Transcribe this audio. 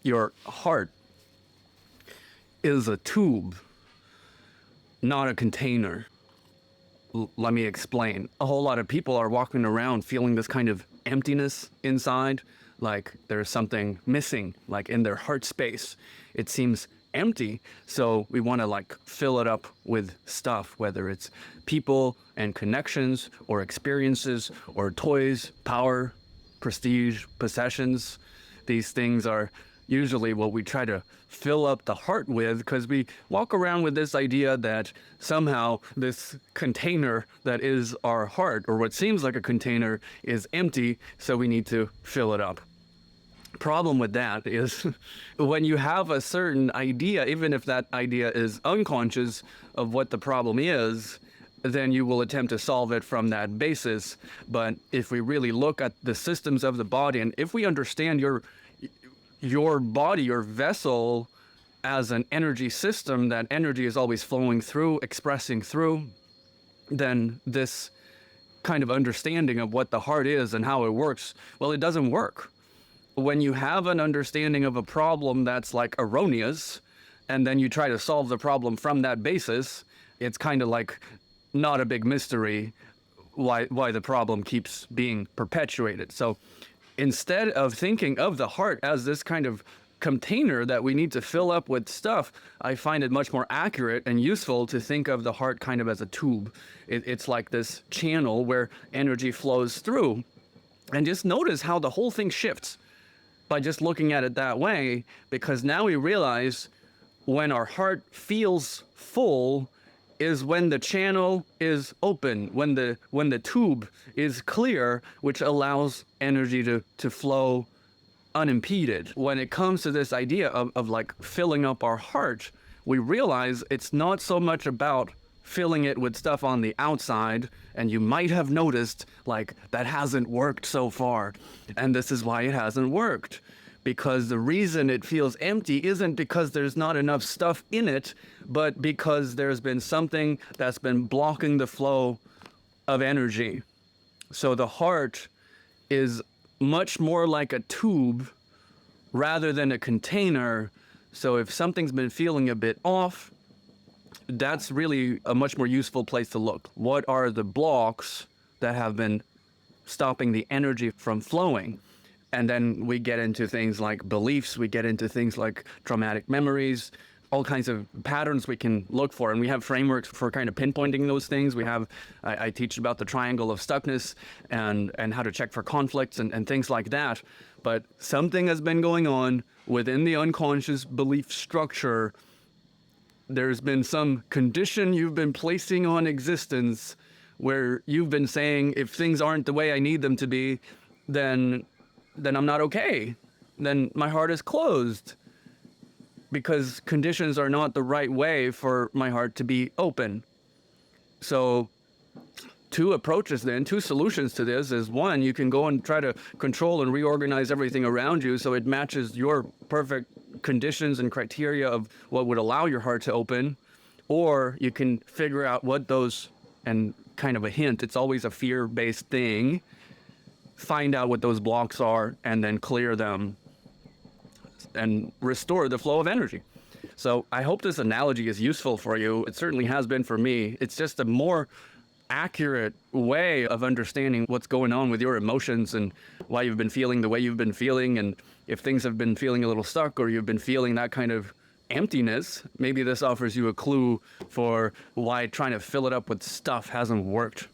Your heart is a tube, not a container. Let me explain. A whole lot of people are walking around feeling this kind of emptiness inside, like there's something missing, like in their heart space. It seems empty, so we want to like fill it up with stuff, whether it's people and connections or experiences or toys, power, prestige, possessions. These things are usually what we try to fill up the heart with, because we walk around with this idea that somehow this container that is our heart, or what seems like a container, is empty, so we need to fill it up. Problem with that is when you have a certain idea, even if that idea is unconscious of what the problem is, then you will attempt to solve it from that basis. But if we really look at the systems of the body, and if we understand your body, your vessel, as an energy system, that energy is always flowing through, expressing through, then this kind of understanding of what the heart is and how it works, well, it doesn't work. When you have an understanding of a problem that's like erroneous, and then you try to solve the problem from that basis, it's kind of like not a big mystery why the problem keeps being perpetuated. So instead of thinking of the heart as this kind of container that we need to fill up with stuff, I find it much more accurate and useful to think of the heart kind of as a tube. It's like this channel where energy flows through. And just notice how the whole thing shifts by just looking at it that way, because now we realize when our heart feels full is when the channel is open, when the tube is clear, which allows energy to flow unimpeded. When it comes to this idea of like filling up our heart, we realize it's not so much about filling it with stuff on the outside, and you might have noticed like that hasn't worked so far, and this is why it hasn't worked. Because the reason it feels empty isn't because there's not enough stuff in it, but because there's been something that's been blocking the flow of energy. So the heart is much more like a tube rather than a container. So if something's been feeling a bit off, that's really a much more useful place to look. What are the blocks that have been stopping the energy from flowing? And then we get into things like beliefs, we get into things like traumatic memories, all kinds of patterns we can look for. And we have frameworks for kind of pinpointing those things. I teach about the triangle of stuckness and how to check for conflicts and things like that. But something has been going on within the unconscious belief structure. There's been some condition you've been placing on existence where you've been saying, if things aren't the way I need them to be, then I'm not okay. Then my heart is closed because conditions are not the right way for my heart to be open. So two approaches then, two solutions to this is, one, you can go and try to control and reorganize everything around you so it matches your perfect conditions and criteria of what would allow your heart to open. Or you can figure out what those, and kind of a hint, it's always a fear-based thing, find out what those blocks are and then clear them and restore the flow of energy. So I hope this analogy is useful for you. It certainly has been for me. It's just a more accurate way of understanding what's going on with your emotions and why you've been feeling the way you've been feeling. And if things have been feeling a little stuck or you've been feeling that kind of emptiness, maybe this offers you a clue for why trying to fill it up with stuff hasn't worked.